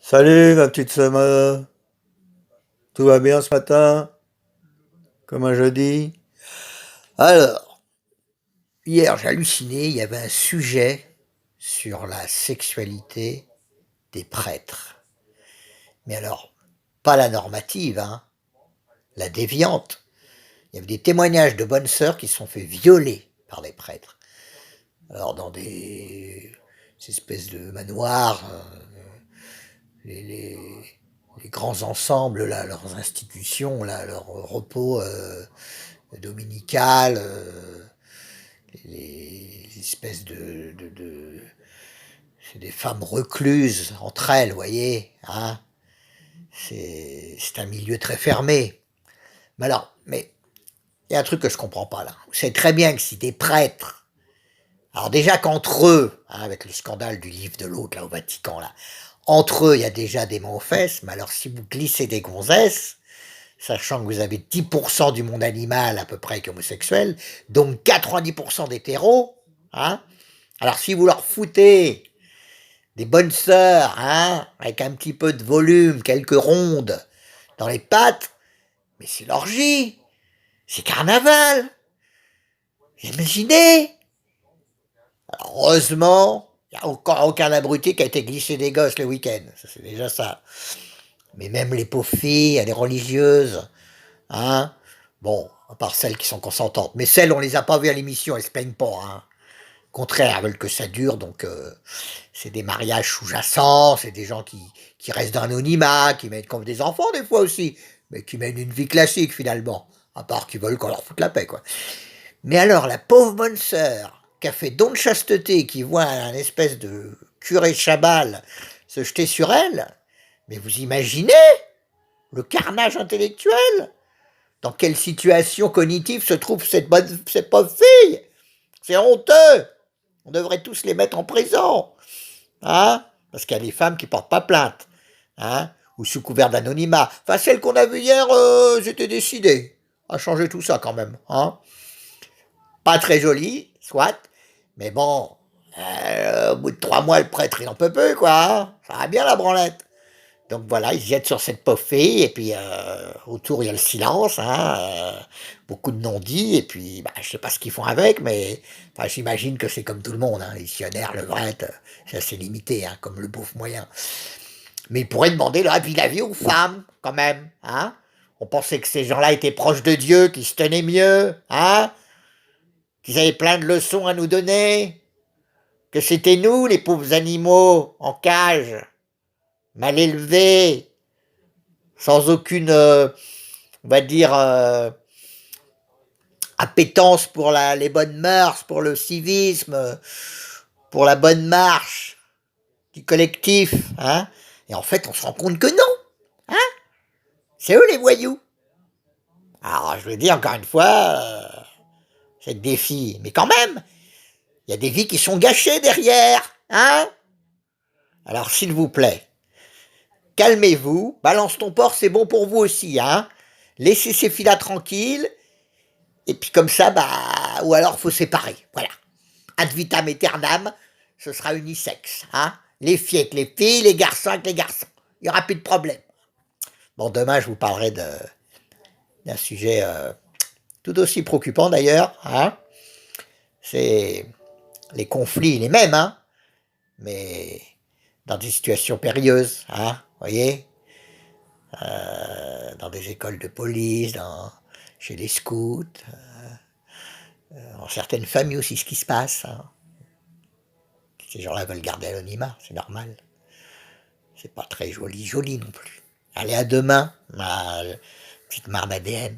Salut ma petite Sama, tout va bien ce matin, comme un jeudi? Alors, hier j'ai halluciné, il y avait un sujet sur la sexualité des prêtres. Mais alors, pas la normative, hein, la déviante. Il y avait des témoignages de bonnes sœurs qui se sont fait violer par les prêtres. Alors dans ces espèces de manoirs, les grands ensembles, là, leurs institutions, là, leur repos dominical, les espèces c'est des femmes recluses entre elles, vous voyez, hein. C'est un milieu très fermé. Mais il y a un truc que je comprends pas là. Vous savez très bien que si des prêtres, alors déjà qu'entre eux, hein, avec le scandale du livre de l'autre là au Vatican là, entre eux il y a déjà des mains aux fesses, mais alors si vous glissez des gonzesses, sachant que vous avez 10% du monde animal à peu près qui est homosexuel, donc 90% d'hétéros, hein. Alors si vous leur foutez des bonnes sœurs, hein, avec un petit peu de volume, quelques rondes dans les pattes, mais c'est l'orgie, c'est carnaval. Imaginez. Alors, heureusement, il n'y a aucun abruti qui a été glissé des gosses le week-end, ça c'est déjà ça. Mais même les pauvres filles, les religieuses, hein, bon, à part celles qui sont consentantes. Mais celles, on les a pas vues à l'émission, elles se plaignent pas, hein. Au contraire, elles veulent que ça dure, donc c'est des mariages sous-jacents, c'est des gens qui restent dans l'anonymat, qui mènent comme des enfants des fois aussi, mais qui mènent une vie classique finalement, à part qu'ils veulent qu'on leur foute la paix, quoi. Mais alors, la pauvre bonne sœur, qui a fait don de chasteté, qui voit un espèce de curé chabal se jeter sur elle, mais vous imaginez le carnage intellectuel? Dans quelle situation cognitive se trouve cette pauvre fille? C'est honteux. On devrait tous les mettre en prison, hein, parce qu'il y a des femmes qui portent pas plainte, hein, ou sous couvert d'anonymat. Enfin, celle qu'on a vue hier, j'étais décidé à changer tout ça quand même, hein. Pas très jolie, soit, mais bon, au bout de 3 mois, le prêtre, il en peut plus, quoi, hein. Ça va bien la branlette. Donc voilà, ils se jettent sur cette pauvre fille, et puis autour il y a le silence, hein, beaucoup de non-dits, et puis bah, je sais pas ce qu'ils font avec, mais enfin, j'imagine que c'est comme tout le monde, hein, les missionnaires, le vrai, c'est assez limité, hein, comme le pauvre moyen. Mais ils pourraient demander la vie aux femmes, quand même, hein. On pensait que ces gens-là étaient proches de Dieu, qu'ils se tenaient mieux, hein, qu'ils avaient plein de leçons à nous donner, que c'était nous, les pauvres animaux, en cage, mal élevés, sans aucune, on va dire, appétence pour les bonnes mœurs, pour le civisme, pour la bonne marche du collectif, hein. Et en fait, on se rend compte que non, hein. C'est eux les voyous. Alors, je veux dire, encore une fois, c'est des filles, mais quand même, il y a des vies qui sont gâchées derrière, hein. Alors, s'il vous plaît, calmez-vous, balance ton porc, c'est bon pour vous aussi, hein. Laissez ces filles-là tranquilles, et puis comme ça, bah, ou alors faut séparer, voilà. Ad vitam aeternam, ce sera unisexe, hein. Les filles avec les filles, les garçons avec les garçons. Il n'y aura plus de problème. Bon, demain, je vous parlerai d'un sujet tout aussi préoccupant d'ailleurs, hein. C'est les conflits, les mêmes, hein, mais dans des situations périlleuses, hein, vous voyez, dans des écoles de police, chez les scouts, dans certaines familles aussi, ce qui se passe, hein. Ces gens-là veulent garder l'anonymat, c'est normal. C'est pas très joli non plus. Allez, à demain, ma petite marde ADN.